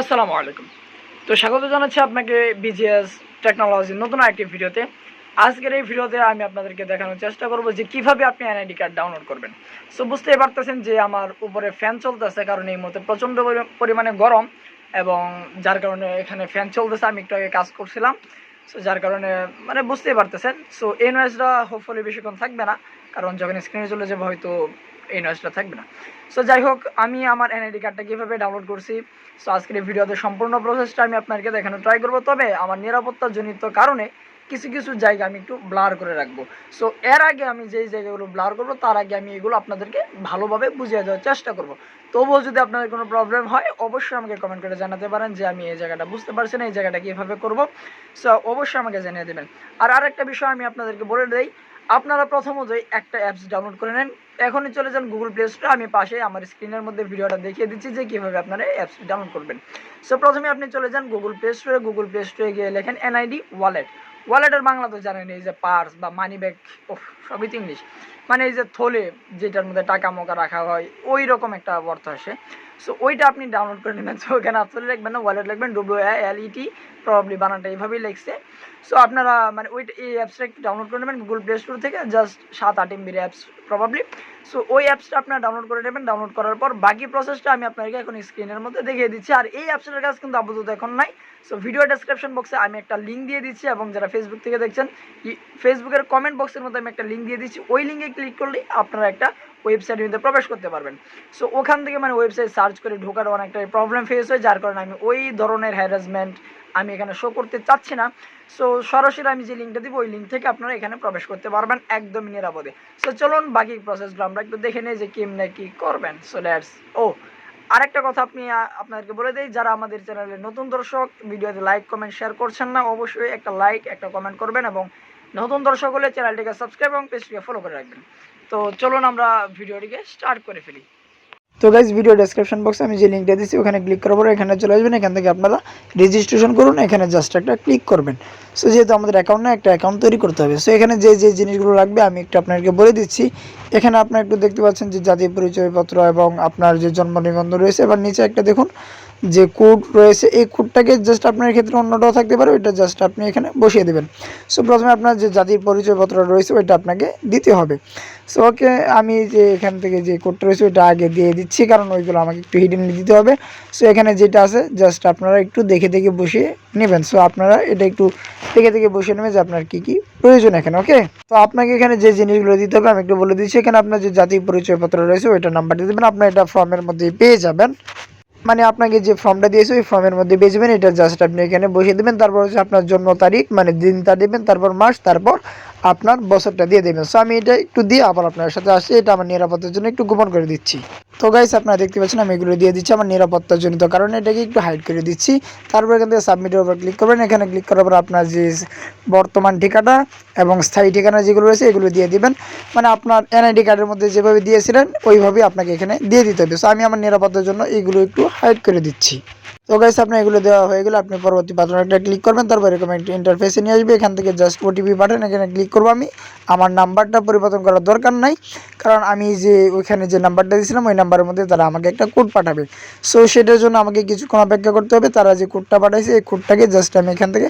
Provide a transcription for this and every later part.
আসসালামু আলাইকুম। তো স্বাগত জানাচ্ছি আপনাকে বিজিএস টেকনোলজির নতুন একটি ভিডিওতে। আজকের এই ভিডিওতে আমি আপনাদেরকে দেখানোর চেষ্টা করব যে কিভাবে আপনি এনআইডি কার্ড ডাউনলোড করবেন। সো বুঝতেই পারতেছেন যে আমার উপরে ফ্যান চলতেছে, কারণ এই মুহূর্তে প্রচণ্ড পরিমাণে গরম এবং যার কারণে এখানে ফ্যান চলতেছে। আমি একটু আগে কাজ করছিলাম, সো যার কারণে বুঝতেই পারতেছেন। সো এই নয়েজটা হোপফুলি বেশিক্ষণ থাকবে না, কারণ যখন স্ক্রিনে চলে যাবে হয়তো এই নয়েজটা থাকবে না। সো যাই হোক, আমি আমার এনআইডি কার্ডটা কীভাবে ডাউনলোড করছি, সো আজকের এই ভিডিওতে সম্পূর্ণ প্রসেসটা আমি আপনাদেরকে দেখানো ট্রাই করব। তবে আমার নিরাপত্তাজনিত কারণে কিছু কিছু জায়গা আমি একটু ব্লার করে রাখবো। সো এর আগে আমি যেই জায়গাগুলো ব্লার করবো তার আগে আমি এগুলো আপনাদেরকে ভালোভাবে বুঝিয়ে দেওয়ার চেষ্টা করব। তবুও যদি আপনাদের কোনো প্রবলেম হয় অবশ্যই আমাকে কমেন্ট করে জানাতে পারেন যে আমি এই জায়গাটা বুঝতে পারছি না, এই জায়গাটা কীভাবে করবো। সো অবশ্যই আমাকে জানিয়ে দেবেন। আর আরেকটা বিষয় আমি আপনাদেরকে বলে দেই, আপনারা প্রথমতই একটা অ্যাপস ডাউনলোড করে নেন। এখনই চলে যান গুগল প্লে স্টোরে। আমি পাশে আমার স্ক্রিনের মধ্যে ভিডিওটা দেখিয়ে দিচ্ছি যে কীভাবে আপনারা এই অ্যাপসটি ডাউনলোড করবেন। সো প্রথমে আপনি চলে যান গুগল প্লে স্টোরে। গুগল প্লে স্টোরে গিয়ে লেখেন এনআইডি ওয়ালেট। ওয়ালেটের বাংলা তো জানেন, এই যে পার্স বা মানি ব্যাগ, সবই তো ইংলিশ, মানে এই যে থলে যেটার মধ্যে টাকা মোকা রাখা হয়, ওই রকম একটা অর্থ আসে। সো ওইটা আপনি ডাউনলোড করে নেবেন। সো ওখানে আসলে লিখবেন না, ওয়ালেট লিখবেন WALET, প্রবাবলি বানানটা এইভাবেই লিখছে। সো আপনারা ওইটা এই অ্যাপসটা একটু ডাউনলোড করে নেবেন গুগল প্লে স্টোর থেকে, just 7-8 MB apps probably. So ওই অ্যাপসটা আপনারা ডাউনলোড করে নেবেন। ডাউনলোড করার পর বাকি প্রসেসটা আমি আপনাকে এখন স্ক্রিনের মধ্যে দেখিয়ে দিচ্ছি। আর এই অ্যাপসটার কাজ কিন্তু আপাতত এখন নাই। সো ভিডিও ডেসক্রিপশন বক্সে আমি একটা লিঙ্ক দিয়ে দিচ্ছি, এবং যারা ফেসবুক থেকে দেখছেন ফেসবুকের কমেন্ট বক্সের মধ্যে আমি একটা লিঙ্ক দিয়ে দিচ্ছি। ওই লিঙ্কে ক্লিক করলেই আপনারা একটা ওয়েবসাইটের মধ্যে প্রবেশ করতে পারবেন। সো ওখান থেকে ওয়েবসাইট সার্চ করে ঢোকার অনেকটা প্রবলেম ফেস হয়, যার কারণে আমি ওই ধরনের হ্যারাসমেন্ট আমি এখানে শো করতে চাচ্ছি না। সো সরাসরি আমি যে লিঙ্কটা দিব ওই লিঙ্ক থেকে আপনারা এখানে প্রবেশ করতে পারবেন একদমই নিরাপদে। সো চলুন বাকি প্রসেসগুলো আমরা একটু দেখে নিই যে কেমনে কী করবেন। সো লেটস আরেকটা কথা আপনাদেরকে বলে দিই, যারা আমাদের চ্যানেলে নতুন দর্শক, ভিডিওতে লাইক কমেন্ট শেয়ার করছেন না, অবশ্যই একটা লাইক একটা কমেন্ট করবেন, এবং নতুন দর্শক হলে চ্যানেলটিকে সাবস্ক্রাইব এবং পেজটিকে ফলো করে রাখবেন। তো চলুন আমরা ভিডিওটিকে স্টার্ট করে ফেলি। তো গাইজ, ভিডিও ডেসক্রিপশন বক্সে আমি যে লিঙ্কটা দিচ্ছি ওখানে ক্লিক করার পরে এখানে চলে আসবেন। এখান থেকে আপনারা রেজিস্ট্রেশন করুন, এখানে জাস্ট একটা ক্লিক করবেন। সো যেহেতু আমাদের অ্যাকাউন্ট না, একটা অ্যাকাউন্ট তৈরি করতে হবে। সো এখানে যে যে জিনিসগুলো লাগবে আমি একটু আপনাদেরকে বলে দিচ্ছি। এখানে আপনারা একটু দেখতে পাচ্ছেন যে জাতীয় পরিচয়পত্র এবং আপনার যে জন্ম নিবন্ধন রয়েছে। এবার নিচে একটা দেখুন যে কোড রয়েছে, এই কোডটাকে জাস্ট আপনার ক্ষেত্রে অন্যটাও থাকতে পারে, ওইটা জাস্ট আপনি এখানে বসিয়ে দেবেন। সো প্রথমে আপনার যে জাতীয় পরিচয়পত্র রয়েছে ওইটা আপনাকে দিতে হবে। সো ওকে, আমি যে এখান থেকে যে কোডটা রয়েছে ওইটা আগে দিয়ে দিচ্ছি, কারণ ওইগুলো আমাকে একটু হিডেনলি দিতে হবে। সো এখানে যেটা আছে জাস্ট আপনারা একটু দেখে দেখে বসিয়ে নেবেন। সো আপনারা এটা একটু দেখে দেখে বসিয়ে নেবেন যে আপনার কী কী প্রয়োজন এখানে। ওকে, তো আপনাকে এখানে যে জিনিসগুলো দিতে হবে আমি একটু বলে দিচ্ছি। এখানে আপনার যে জাতীয় পরিচয়পত্র রয়েছে ওইটা নাম্বার দিয়ে দেবেন। আপনার এটা ফর্মের মধ্যেই পেয়ে যাবেন, আপনাকে যে ফর্মটা দিয়েছে ওই ফর্মের মধ্যে পেয়ে যাবেন। এটা জাস্ট আপনি এখানে বসিয়ে দেবেন। তারপর হচ্ছে আপনার জন্ম তারিখ, দিনটা দেবেন, তারপর মাস, তারপর আপনার বছরটা দিয়ে দেবেন। সো আমি এটা একটু দিয়ে আবার আপনার সাথে আসছি, এটা আমার নিরাপত্তার জন্য একটু গোপন করে দিচ্ছি। তো গাইস, আপনারা দেখতে পাচ্ছেন আমি এগুলো দিয়ে দিচ্ছি আমার নিরাপত্তার জনিত কারণে, এটাকে একটু হাইড করে দিচ্ছি। তারপর এখান থেকে সাবমিটের উপর ক্লিক করবেন। এখানে ক্লিক করার পর আপনার যে বর্তমান ঠিকানা এবং স্থায়ী ঠিকানা যেগুলো রয়েছে এগুলো দিয়ে দিবেন। আপনার এনআইডি কার্ডের মধ্যে যেভাবে দিয়েছিলেন ওইভাবেই আপনাকে এখানে দিয়ে দিতে হবে। সো আমি আমার নিরাপত্তার জন্য এইগুলো একটু হাইড করে দিচ্ছি। তো গাইস, আপনার এগুলো দেওয়া হয়ে গেলে আপনি পরবর্তী বাটনে একটা ক্লিক করবেন। তারপর এরকম একটা ইন্টারফেসে নিয়ে আসবে। এখান থেকে জাস্ট ওটিপি পাঠান, এখানে ক্লিক করবো। আমি আমার নাম্বারটা পরিবর্তন করার দরকার নাই, কারণ আমি যে ওইখানে যে নাম্বারটা দিয়েছিলাম ওই নাম্বারের মধ্যে তারা আমাকে একটা কোড পাঠাবে। সো সেটার জন্য আমাকে কিছুক্ষণ অপেক্ষা করতে হবে। তারা যে কোডটা পাঠাইছে এই কোডটাকে জাস্ট আমি এখান থেকে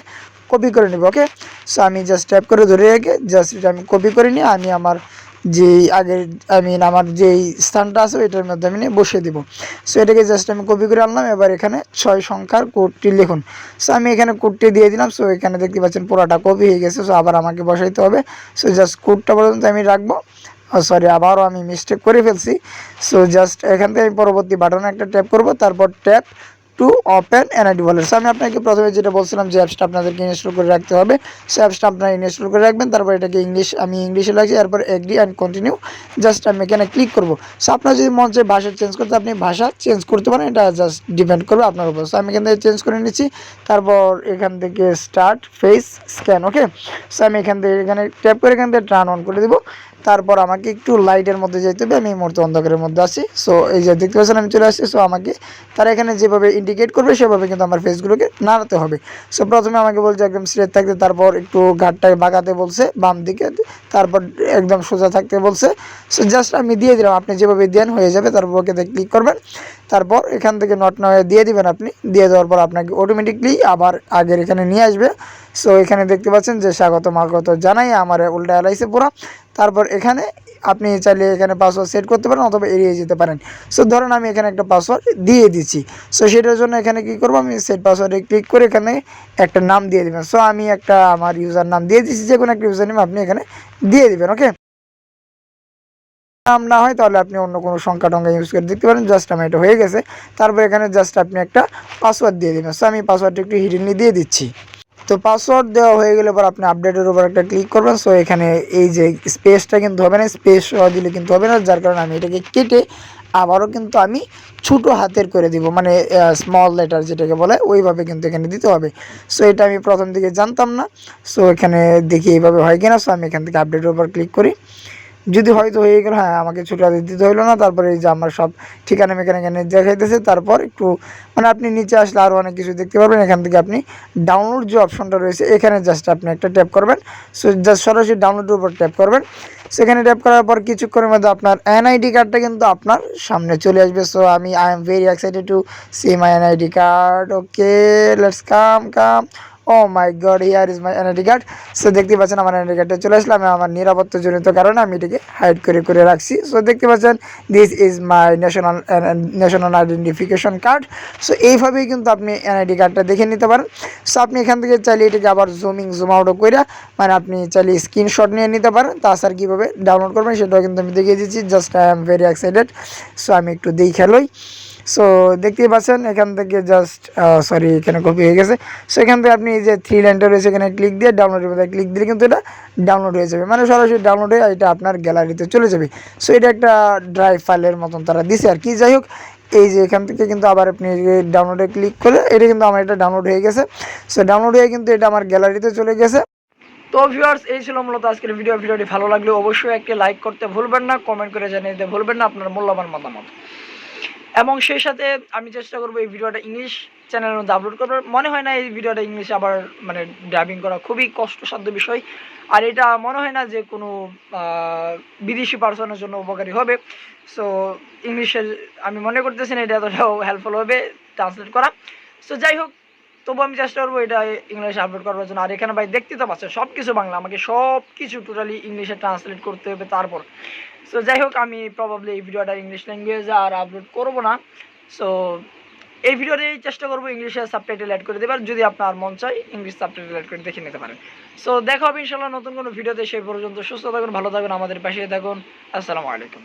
কপি করে নেব। ওকে, সো আমি জাস্ট ট্যাপ করে ধরে রেখে জাস্ট এটা আমি কপি করে নিয়ে আমি আমার যেই আগের আমার যেই স্থানটা আছে ওইটার মধ্যে আমি নিয়ে বসিয়ে দেবো। সো এটাকে জাস্ট আমি কপি করে আনলাম। এবার এখানে 6 সংখ্যার কোডটি লিখুন। সো আমি এখানে কোডটি দিয়ে দিলাম। সো এখানে দেখতে পাচ্ছেন পুরোটা কপি হয়ে গেছে। সো আবার আমাকে বসাইতে হবে। সো জাস্ট কোডটা পর্যন্ত আমি রাখবো। সরি, আবারও আমি মিস্টেক করে ফেলছি। সো জাস্ট এখান থেকে আমি পরবর্তী বাটনে একটা ট্যাপ করব, তারপর tap to open NID wallet. So আমি আপনাকে প্রথমে যেটা বলছিলাম যে অ্যাপসটা আপনাদেরকে ইনস্টল করে রাখতে হবে, সো অ্যাপসটা আপনারা ইনস্টল করে রাখবেন। তারপর এটাকে আমি ইংলিশে লাগছি, তারপর এগ্রি অ্যান্ড কন্টিনিউ জাস্ট আমি এখানে ক্লিক করব। সো আপনার যদি মন চায় ভাষা চেঞ্জ করতে আপনি ভাষা চেঞ্জ করতে পারেন, এটা জাস্ট ডিপেন্ড করবে আপনার উপর। সো আমি এখান থেকে চেঞ্জ করে নিচ্ছি। তারপর এখান থেকে স্টার্ট ফেস স্ক্যান। ওকে, সো আমি এখানে ট্যাপ করে এখান থেকে টার্ন অন করে দেবো। তারপর আমাকে একটু লাইটের মধ্যে যেতে হবে, আমি এই মুহূর্তে অন্ধকারের মধ্যে আছি। সো এই যে দেখতে পাচ্ছেন আমি চলে আসছি। সো আমাকে তারা এখানে যেভাবে ইন্ডিকেট করবে সেভাবে কিন্তু আমার ফেসগুলোকে নাড়াতে হবে। সো প্রথমে আমাকে বলছে একদম স্ট্রেট থাকতে, তারপর একটু ঘাটটায় বাঁকাতে বলছে বাম দিকে, তারপর একদম সোজা থাকতে বলছে। সো জাস্ট আমি দিয়ে দিলাম, আপনি যেভাবে দেন হয়ে যাবে। তারপর ওকেতে ক্লিক করবেন, তারপর এখান থেকে নট না হয়ে দিয়ে দিবেন। আপনি দিয়ে দেওয়ার পর আপনাকে অটোমেটিকলি আবার আগের এখানে নিয়ে আসবে। সো এখানে দেখতে পাচ্ছেন যে স্বাগত জানাই আমার উল্টা এলাইছে পুরো। তারপর এখানে আপনি চাইলে এখানে পাসওয়ার্ড সেট করতে পারেন অথবা এড়িয়ে যেতে পারেন। সো ধরেন আমি এখানে একটা পাসওয়ার্ড দিয়ে দিচ্ছি। সো সেটার জন্য এখানে কি করব, আমি সেট পাসওয়ার্ডে ক্লিক করে এখানে একটা নাম দিয়ে দিবেন। সো আমি একটা আমার ইউজার নাম দিয়ে দিচ্ছি, যে কোনো একটা ইউজার নেম আপনি এখানে দিয়ে দিবেন। ওকে, নাম না হয় তাহলে আপনি অন্য কোনো সংখ্যা টঙ্কা ইউজ করে দিতে পারেন। জাস্ট আমার এটা হয়ে গেছে। তারপর এখানে জাস্ট আপনি একটা পাসওয়ার্ড দিয়ে দিবেন। সো আমি পাসওয়ার্ডটা একটু হিডেনলি দিয়ে দিচ্ছি। তো পাসওয়ার্ড দেওয়া হয়ে গেলে পর আপনি আপডেটের উপর একটা ক্লিক করবেন। সো এখানে এই যে স্পেসটা কিন্তু হবে না, স্পেস দিলে কিন্তু হবে না, যার কারণে আমি এটাকে কেটে আবারও কিন্তু আমি ছোটো হাতের করে দিব, মানে স্মল লেটার যেটাকে বলে ওইভাবে কিন্তু এখানে দিতে হবে। সো এটা আমি প্রথম দিকে জানতাম না। সো এখানে দেখি এইভাবে হয় কিনা। সো আমি এখান থেকে আপডেটের উপর ক্লিক করি, যদি হয়তো হয়ে গেল। হ্যাঁ, আমাকে ছোটো হাতে দিতে হইলো না। তারপরে এই যে আমার সব ঠিকানা মেকানা এখানে দেখাইতেছে। তারপর একটু মানে আপনি নিচে আসলে আরও অনেক কিছু দেখতে পারবেন। এখান থেকে আপনি ডাউনলোড যে অপশনটা রয়েছে এখানে জাস্ট আপনি একটা ট্যাপ করবেন। সো জাস্ট সরাসরি ডাউনলোডের উপর ট্যাপ করবেন। সেখানে ট্যাপ করার পর কিছুক্ষণের মধ্যে আপনার এনআইডি কার্ডটা কিন্তু আপনার সামনে চলে আসবে। So I am very excited to see my NID card. Okay, let's come. Oh my god, here is my NID card. So দেখতে পাচ্ছেন আমার এনআইডি কার্ডটা চলে আসলে। আমি আমার নিরাপত্তাজনিত কারণে আমি এটাকে হাইড করে রাখছি। সো দেখতে পাচ্ছেন this is my national identification card. So এইভাবেই কিন্তু আপনি এনআইডি কার্ডটা দেখে নিতে পারেন। সো আপনি এখান থেকে চাইলে এটাকে আবার জুম আউটও করে, মানে আপনি চাইলে স্ক্রিনশট নিয়ে নিতে পারেন। তাছাড়া কীভাবে ডাউনলোড করবেন সেটাও কিন্তু আমি দেখিয়ে দিচ্ছি। Just I am very excited. So আমি একটু দেখে লই। সো দেখতেই পাচ্ছেন এখান থেকে জাস্ট সরি, এখানে কপি হয়ে গেছে। সো এখান থেকে আপনি এই যে থ্রি লাইনটা রয়েছে এখানে ক্লিক দিয়ে ডাউনলোডের মধ্যে ক্লিক দিলে কিন্তু এটা ডাউনলোড হয়ে যাবে, মানে সরাসরি ডাউনলোড হয়ে এটা আপনার গ্যালারিতে চলে যাবে। সো এটা একটা ড্রাইভ ফাইলের মতন তারা দিছে আর কি। যাই হোক, এই যে এখান থেকে কিন্তু আবার আপনি ডাউনলোডে ক্লিক করে এটা কিন্তু আমার এটা ডাউনলোড হয়ে গেছে। সো ডাউনলোড হয়ে কিন্তু এটা আমার গ্যালারিতে চলে গেছে। তো ভিউয়ার্স, এই ছিল মূলত আজকের ভিডিওটি ভালো লাগলে অবশ্যই একটি লাইক করতে ভুলবেন না, কমেন্ট করে জানিয়ে দিতে ভুলবেন না আপনার মূল্যবান মতামত। এবং সেই সাথে আমি চেষ্টা করবো এই ভিডিওটা ইংলিশ চ্যানেলের মধ্যে আপলোড করবো। মনে হয় না এই ভিডিওটা ইংলিশে আবার মানে ডাবিং করা খুবই কষ্টসাধ্য বিষয়, আর এটা মনে হয় না যে কোনো বিদেশি পার্সনের জন্য উপকারী হবে। সো ইংলিশে আমি মনে করতেছি না এটা এতটাও হেল্পফুল হবে ট্রান্সলেট করা। সো যাই হোক, তবু আমি চেষ্টা করবো এটা ইংলিশে আপলোড করার জন্য। আর এখানে ভাই দেখতে তো পাচ্ছেন সব কিছু বাংলা, আমাকে সব কিছু টোটালি ইংলিশে ট্রান্সলেট করতে হবে তারপর। সো যাই হোক, আমি প্রবাবলি এই ভিডিওটা ইংলিশ ল্যাঙ্গুয়েজে আর আপলোড করবো না। সো এই ভিডিওতে চেষ্টা করবো ইংলিশে সাবটাইটেল অ্যাড করে দেবার, যদি আপনার মন চায় ইংলিশ সাবটাইটেল অ্যাড করে দেখে নিতে পারেন। সো দেখা হবে ইনশাল্লাহ নতুন কোনো ভিডিওতে। সেই পর্যন্ত সুস্থ থাকুন, ভালো থাকুন, আমাদের পাশে থাকুন। আসসালামু আলাইকুম।